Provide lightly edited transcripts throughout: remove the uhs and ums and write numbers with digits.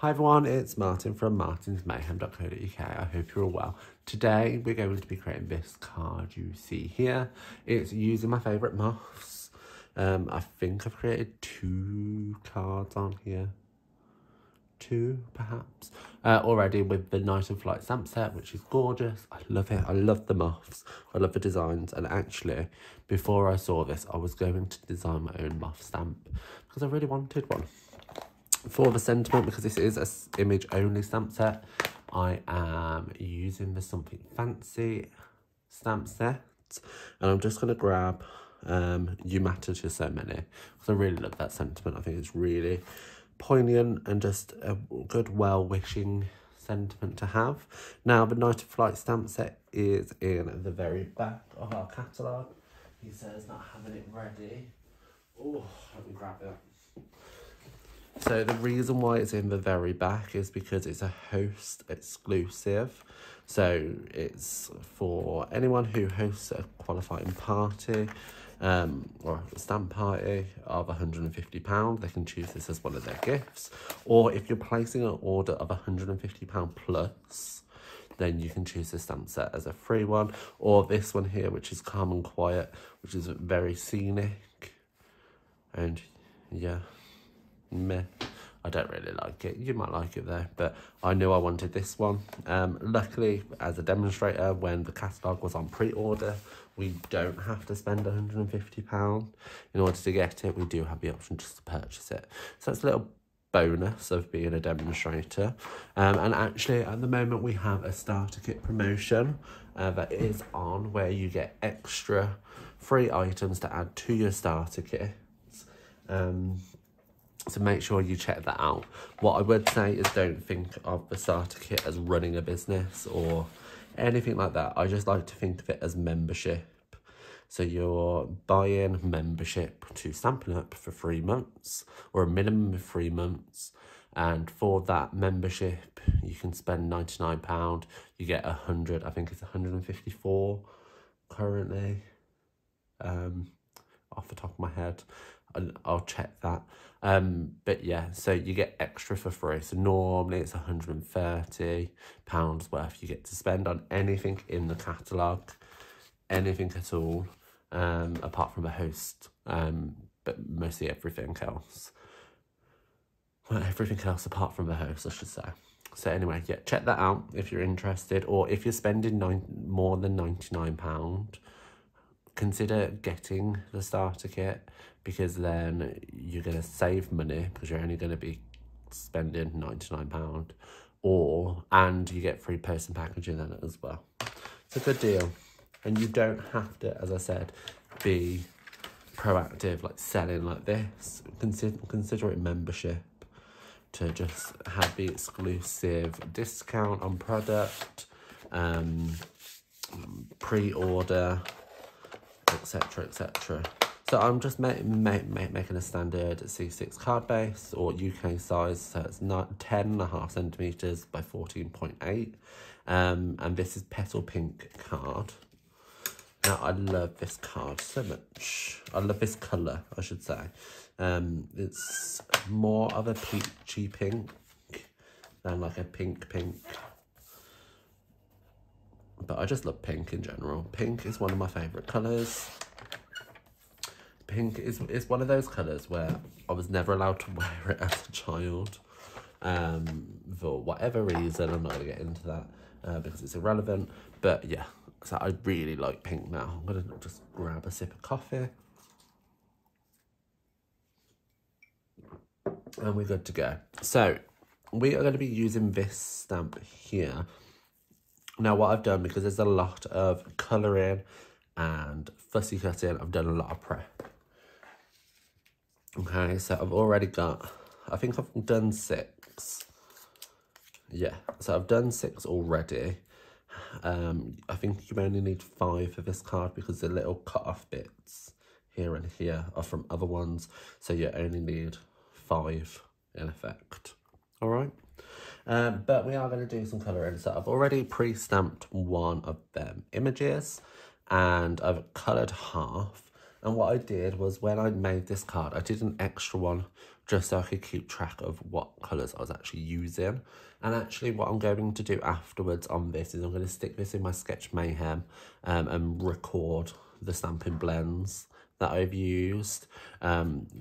Hi everyone, it's Martin from martinsmayhem.co.uk. I hope you're all well. Today we're going to be creating this card you see here. It's using my favourite muffs. I think I've created 2 cards on here. 2 perhaps. Already with the Night of Flight stamp set, which is gorgeous. I love it. I love the muffs. I love the designs. And actually, before I saw this, I was going to design my own muff stamp because I really wanted one. For the sentiment, because this is a image only stamp set, I am using the Something Fancy stamp set, and I'm just going to grab You Matter to So Many, because I really love that sentiment. I think it's really poignant and just a good well-wishing sentiment to have. Now, the Night of Flight stamp set is in the very back of our catalogue. He says not having it ready. Oh, let me grab it. So the reason why it's in the very back is because it's a host exclusive. So it's for anyone who hosts a qualifying party or a stamp party of £150. They can choose this as one of their gifts. Or if you're placing an order of £150 plus, then you can choose the stamp set as a free one. Or this one here, which is Calm and Quiet, which is very scenic. And yeah. Meh. I don't really like it. You might like it though, but I knew I wanted this one. Luckily, as a demonstrator, when the catalogue was on pre-order, we don't have to spend £150 in order to get it. We do have the option just to purchase it. So it's a little bonus of being a demonstrator. And actually, at the moment, we have a starter kit promotion that is on, where you get extra free items to add to your starter kits. So make sure you check that out. What I would say is don't think of the starter kit as running a business or anything like that. I just like to think of it as membership. So you're buying membership to Stampin' Up for 3 months, or a minimum of 3 months. And for that membership, you can spend £99. You get 100, I think it's 154 currently, off the top of my head. I'll check that. But yeah, so you get extra for free. So normally it's £130 worth you get to spend on anything in the catalogue, anything at all, apart from a host, but mostly everything else. Well, everything else apart from the host, I should say. So anyway, yeah, check that out if you're interested, or if you're spending more than £99, consider getting the starter kit, because then you're going to save money because you're only going to be spending £99, and you get free post and packaging in it as well. It's a good deal, and you don't have to, as I said, be proactive like selling like this. Consider it membership to just have the exclusive discount on product, pre-order, etc, etc. So I'm just making a standard C6 card base, or UK size, so it's not 10.5 centimetres by 14.8, and this is Petal Pink card. Now I love this card so much. I love this colour, I should say. It's more of a peachy pink than like a pink. But I just love pink in general. Pink is one of my favourite colours. Pink is one of those colours where I was never allowed to wear it as a child. For whatever reason, I'm not going to get into that because it's irrelevant. But yeah, so I really like pink now. I'm going to just grab a sip of coffee. And we're good to go. So we are going to be using this stamp here. Now what I've done, because there's a lot of colouring and fussy cutting, I've done a lot of prep. Okay, so I've already got, I think I've done 6. Yeah, so I've done 6 already. I think you only need 5 for this card because the little cut off bits here and here are from other ones. So you only need 5 in effect. All right. But we are going to do some colouring. So I've already pre-stamped one of them images, and I've coloured half, And what I did was when I made this card, I did an extra one just so I could keep track of what colours I was actually using. And actually what I'm going to do afterwards on this is I'm going to stick this in my Sketch Mayhem and record the Stampin' blends that I've used,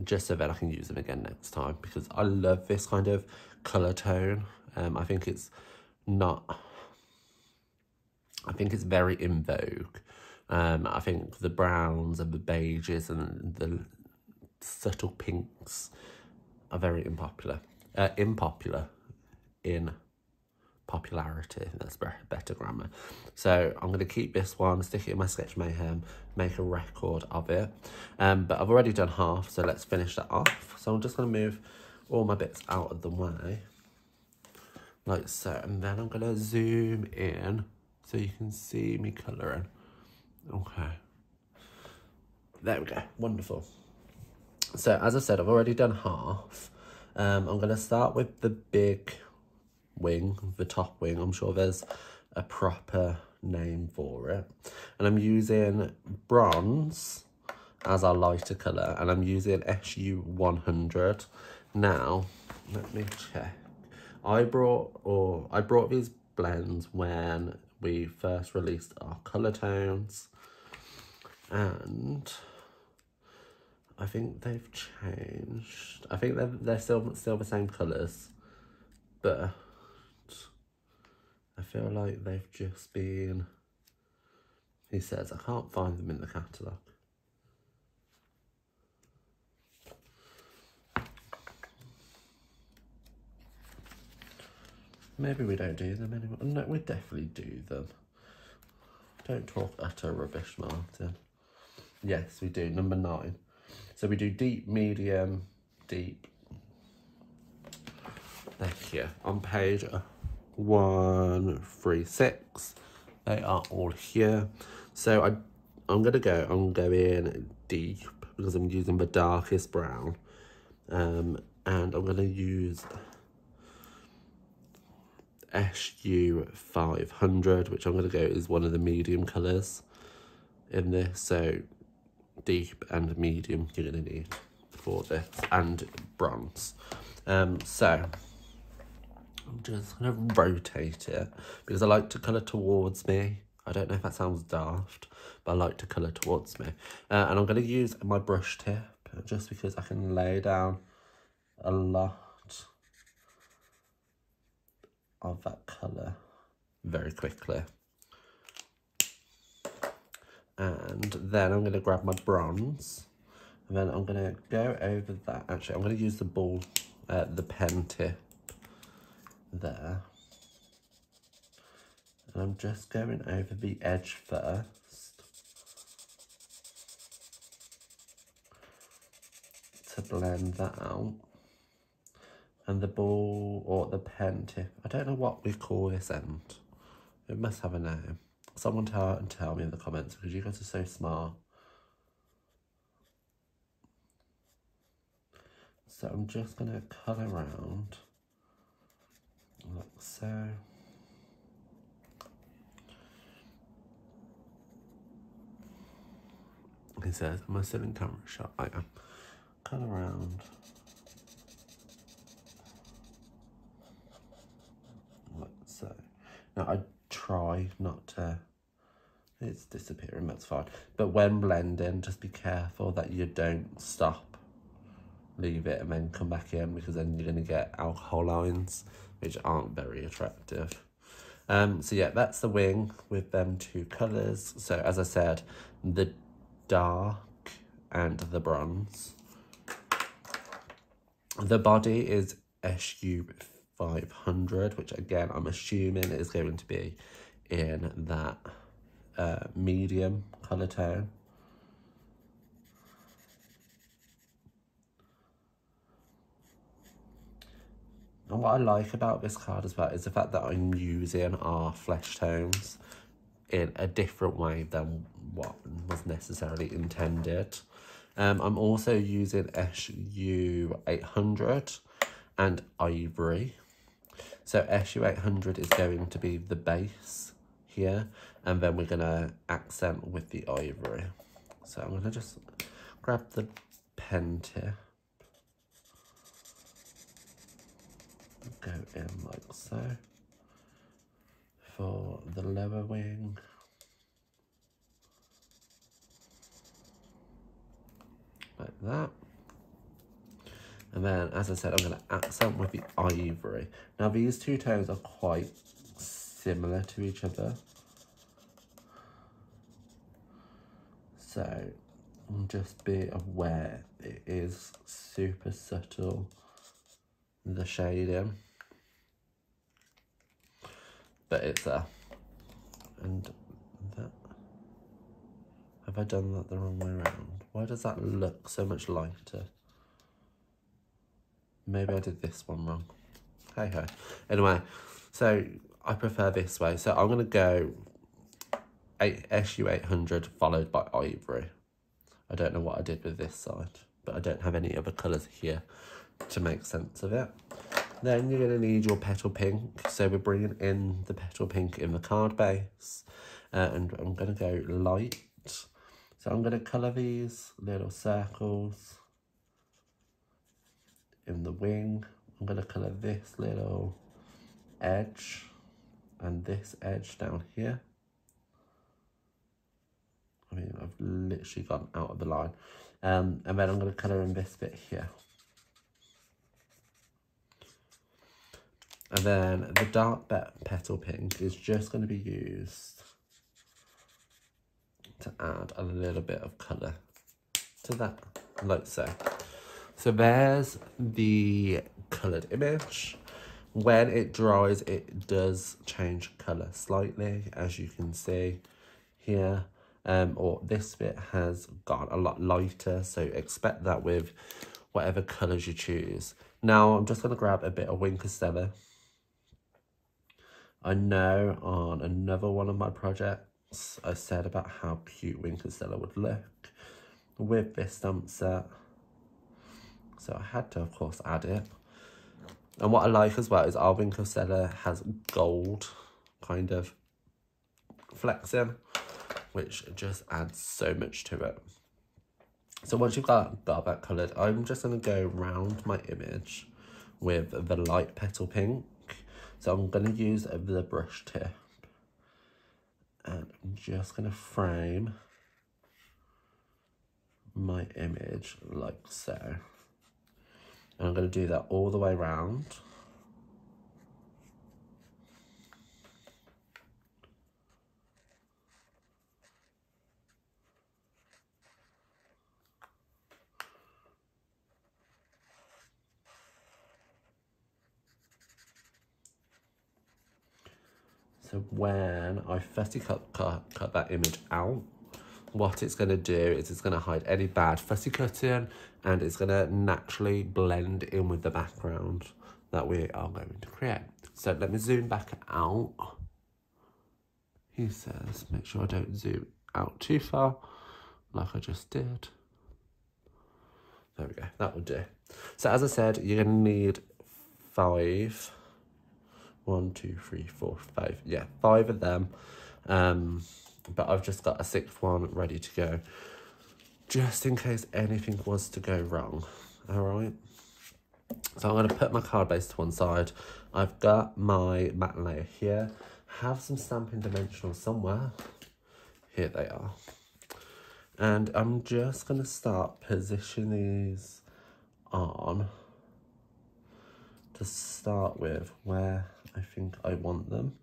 just so that I can use them again next time, because I love this kind of colour tone. I think it's very in vogue. I think the browns and the beiges and the subtle pinks are very unpopular. In popularity, that's better grammar. So I'm going to keep this one, stick it in my Sketch Mayhem, make a record of it. But I've already done half, so let's finish that off. So I'm just going to move all my bits out of the way, like so. And then I'm going to zoom in so you can see me colouring. Okay. There we go. Wonderful. So as I said, I've already done half. I'm going to start with the big wing, the top wing. I'm sure there's a proper name for it. And I'm using bronze as our lighter colour, and I'm using SU 100. Now, let me check. I brought these blends when we first released our colour tones, and I think they've changed. I think they're still the same colours, but I feel like they've just been, he says, I can't find them in the catalogue. Maybe we don't do them anymore. No, we definitely do them. Don't talk utter rubbish, Martin. Yes, we do. Number 9. So we do deep, medium, deep. Thank you. On page 136, they are all here. So I'm going deep because I'm using the darkest brown, and I'm going to use SU 500, which I'm going to go is one of the medium colours in this. So deep and medium you're going to need for this, and bronze. So I'm just going to rotate it because I like to colour towards me. I don't know if that sounds daft, but I like to colour towards me. And I'm going to use my brush tip just because I can lay down a lot of that colour very quickly. And then I'm going to grab my bronze, and then I'm going to go over that. Actually, I'm going to use the ball, the pen tip there. And I'm just going over the edge first to blend that out. And the ball, or the pen tip, I don't know what we call this end. It must have a name. Someone tell me in the comments, because you guys are so smart. So I'm just going to colour around like so. He says, am I still in camera shot? I am. Colour around like so. Now I try not to, it's disappearing, that's fine. But when blending, just be careful that you don't stop, leave it and then come back in, because then you're going to get alcohol lines, which aren't very attractive. So yeah, that's the wing with them 2 colours. So as I said, the dark and the bronze. The body is SU 500, which again I'm assuming is going to be in that medium colour tone. And what I like about this card as well is the fact that I'm using our flesh tones in a different way than what was necessarily intended. I'm also using SU 800 and Ivory. So SU 800 is going to be the base here, and then we're going to accent with the Ivory. So I'm going to just grab the pen tip, go in like so for the lower wing. Like that. And then, as I said, I'm going to accent with the ivory. Now, these two tones are quite similar to each other. So, just be aware it is super subtle, the shading. But it's there. And that... Have I done that the wrong way around? Why does that look so much lighter? Maybe I did this one wrong. Hey ho. Anyway, so I prefer this way. So I'm going to go SU 800 followed by ivory. I don't know what I did with this side, but I don't have any other colours here to make sense of it. Then you're going to need your petal pink. So we're bringing in the petal pink in the card base. And I'm going to go light. So I'm going to colour these little circles in the wing. I'm going to colour this little edge and this edge down here. I mean, I've literally gone out of the line. And then I'm going to colour in this bit here. And then the dark petal pink is just going to be used to add a little bit of colour to that, like so. So there's the coloured image. When it dries, it does change colour slightly, as you can see here. Or this bit has gotten a lot lighter, so expect that with whatever colours you choose. Now I'm just going to grab a bit of Wink of Stella. I know on another one of my projects I said about how cute Wink of Stella would look with this stamp set. So I had to, of course, add it. And what I like as well is our Wink of Stella has gold kind of flexing, which just adds so much to it. So once you've got that coloured, I'm just going to go round my image with the light petal pink. So I'm going to use the brush tip. And I'm just going to frame my image like so. And I'm going to do that all the way around. So when I fussy cut that image out, what it's going to do is it's going to hide any bad fussy cutting, and it's going to naturally blend in with the background that we are going to create. So let me zoom back out. He says, make sure I don't zoom out too far, like I just did. There we go, that will do. So as I said, you're going to need 5. 1, 2, 3, 4, 5. Yeah, 5 of them. But I've just got a 6th one ready to go, just in case anything was to go wrong. All right. So I'm going to put my card base to one side. I've got my matte layer here. Have some Stampin' dimensionals somewhere. Here they are. And I'm just going to start positioning these on to start with where I think I want them.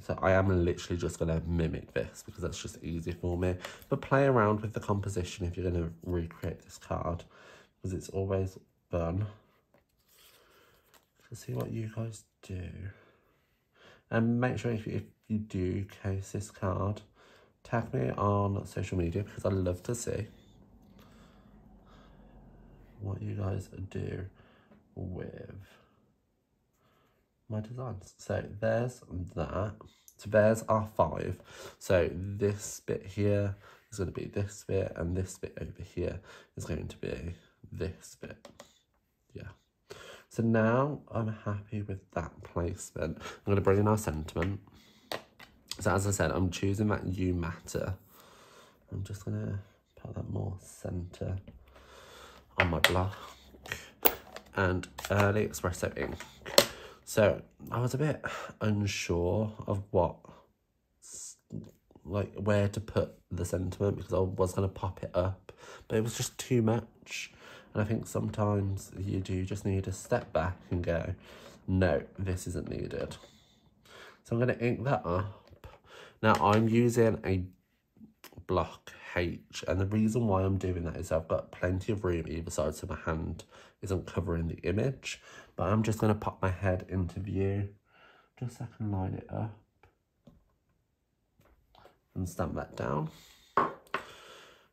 So I am literally just going to mimic this because that's just easy for me. But play around with the composition if you're going to recreate this card, because it's always fun to see what you guys do. And make sure if you do case this card, tag me on social media, because I love to see what you guys do with my designs. So there's that. So there's our 5. So this bit here is going to be this bit, and this bit over here is going to be this bit. Yeah. So now I'm happy with that placement. I'm going to bring in our sentiment. So as I said, I'm choosing that You Matter. I'm just gonna put that more centre on my block. And Early Espresso ink. So I was a bit unsure of where to put the sentiment, because I was going to pop it up, but it was just too much. And I think sometimes you do just need to step back and go, no, this isn't needed. So I'm going to ink that up. Now I'm using a block H, and the reason why I'm doing that is I've got plenty of room either side, so my hand isn't covering the image. But I'm just going to pop my head into view just so I can line it up and stamp that down.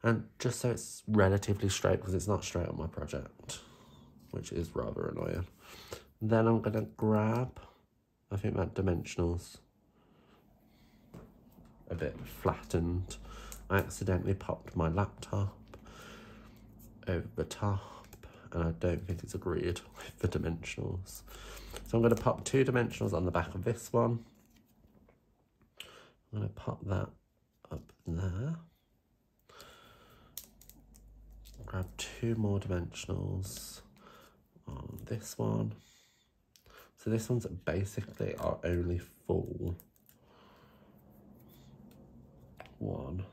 And just so it's relatively straight, because it's not straight on my project, which is rather annoying. Then I'm going to grab, I think that dimensional's a bit flattened. I accidentally popped my laptop over the top, and I don't think it's agreed with the dimensionals. So I'm going to pop 2 dimensionals on the back of this one. I'm going to pop that up there. Grab 2 more dimensionals on this one. So this one's basically our only full one.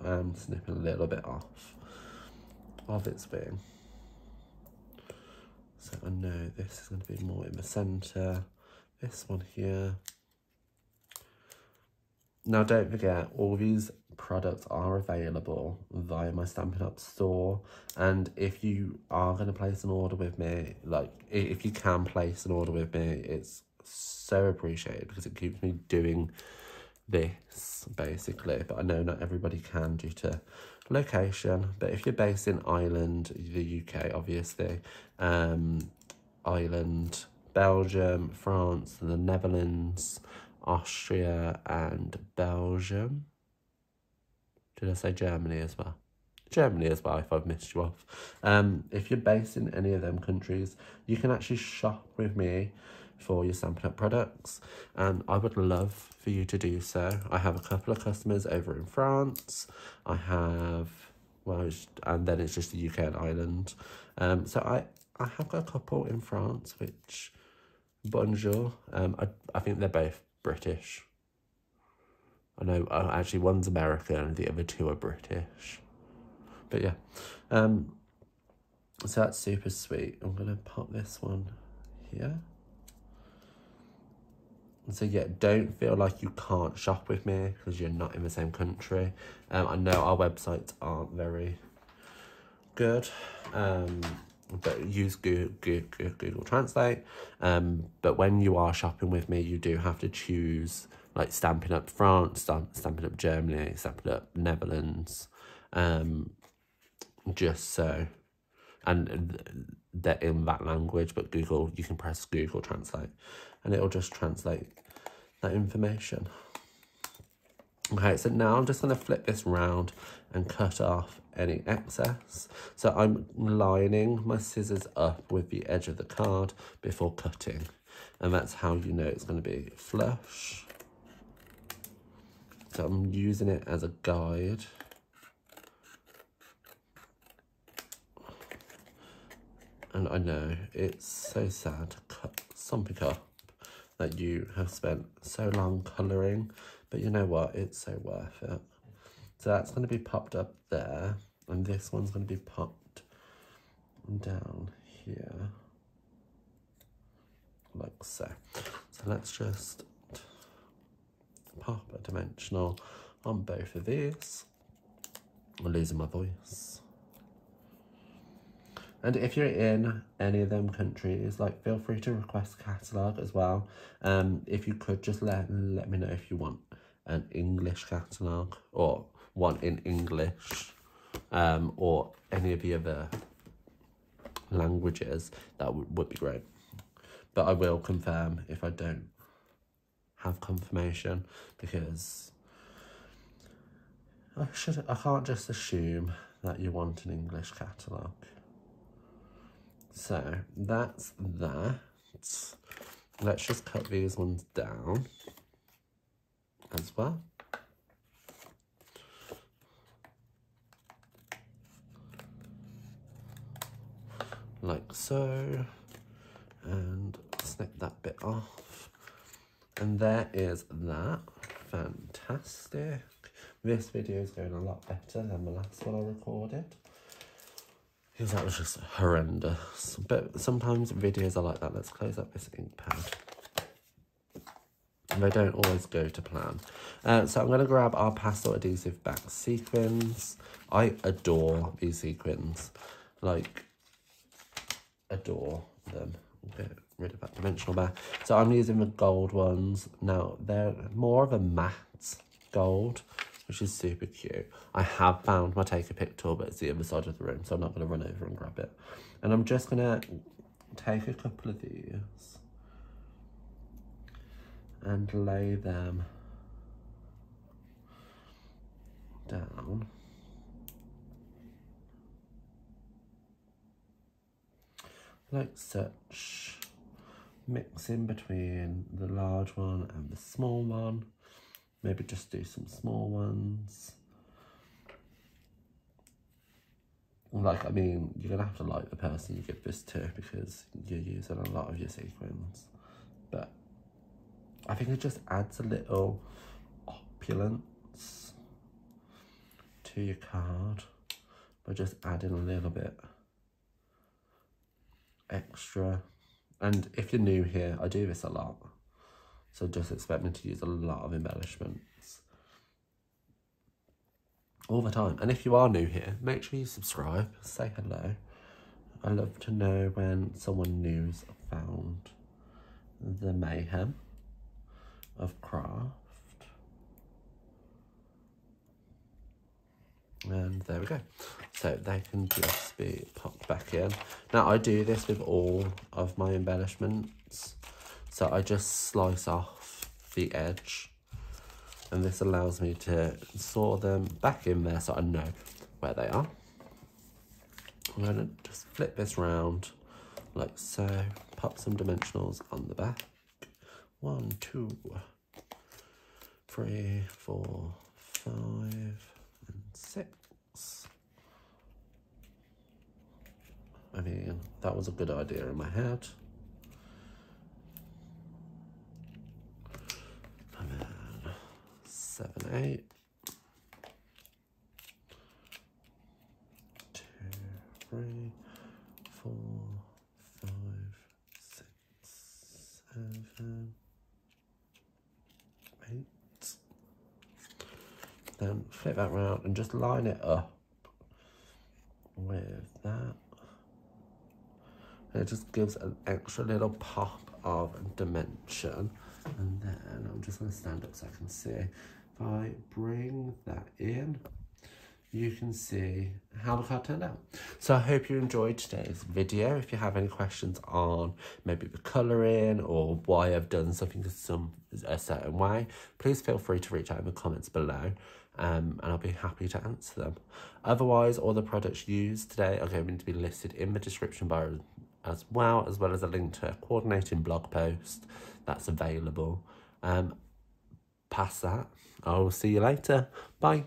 I'm snipping a little bit off of its thing. So I know this is going to be more in the centre. This one here. Now don't forget, all these products are available via my Stampin' Up store, and if you are going to place an order with me, like if you can place an order with me, it's so appreciated, because it keeps me doing this basically. But I know not everybody can due to location, but if you're based in Ireland, the UK obviously, Ireland, Belgium, France, the Netherlands, Austria and Belgium. Did I say Germany as well? Germany as well, if I've missed you off. If you're based in any of them countries, you can actually shop with me for your Stampin' Up products, and I would love for you to do so. I have a couple of customers over in France. I have, and then it's just the UK and Ireland. So I have got a couple in France, which, bonjour. I think they're both British. I know, actually one's American and the other 2 are British. But yeah, so that's super sweet. I'm going to pop this one here. So yeah, don't feel like you can't shop with me because you're not in the same country. I know our websites aren't very good, but use Google Translate. But when you are shopping with me, you do have to choose like Stampin' Up France, Stampin' Up Germany, Stampin' Up Netherlands, just so, and they're in that language, but Google, you can press Google Translate and it'll just translate that information. Okay, so now I'm just going to flip this round and cut off any excess. So I'm lining my scissors up with the edge of the card before cutting, and that's how you know it's going to be flush. So I'm using it as a guide. And I know it's so sad to cut something up that you have spent so long colouring, but you know what, it's so worth it. So that's going to be popped up there, and this one's going to be popped down here, like so. So let's just pop a dimensional on both of these. I'm losing my voice. And if you're in any of them countries, like, feel free to request a catalogue as well. If you could just let me know if you want an English catalogue or one in English, or any of the other languages, that would be great. But I will confirm if I don't have confirmation, because I can't just assume that you want an English catalogue. So that's that. let's just cut these ones down as well. Like so, and snip that bit off, and there is that. Fantastic. This video is going a lot better than the last one I recorded, because that was just horrendous. But sometimes videos are like that. Let's close up this ink pad. They don't always go to plan. So I'm going to grab our pastel adhesive back sequins. I adore these sequins. Like, adore them. Get rid of that dimensional bar. So I'm using the gold ones. Now, they're more of a matte gold, which is super cute. I have found my take a pic tool, but it's the other side of the room, so I'm not going to run over and grab it. And I'm just going to take a couple of these and lay them down. Like such, mixing between the large one and the small one. Maybe just do some small ones. Like, I mean, you're gonna have to like the person you give this to, because you're using a lot of your sequins. But I think it just adds a little opulence to your card by just adding a little bit extra. And if you're new here, I do this a lot, so just expect me to use a lot of embellishments all the time. And if you are new here, make sure you subscribe, say hello. I love to know when someone new's found the mayhem of craft. And there we go. So they can just be popped back in. Now I do this with all of my embellishments. So I just slice off the edge, and this allows me to saw them back in there so I know where they are. I'm gonna just flip this round like so, pop some dimensionals on the back. 1, 2, 3, 4, 5, and 6. I mean, that was a good idea in my head. And then 7, 8. 2, 3, 4, 5, 6, 7, 8. Then flip that round and just line it up with that. And it just gives an extra little pop of dimension. And then I'm just going to stand up so I can see. If I bring that in, you can see how the card turned out. So I hope you enjoyed today's video. If you have any questions on maybe the colouring or why I've done something a certain way, please feel free to reach out in the comments below, and I'll be happy to answer them. Otherwise, all the products used today are going to be listed in the description bar as well as a link to a coordinating blog post that's available. Past that, I will see you later. Bye.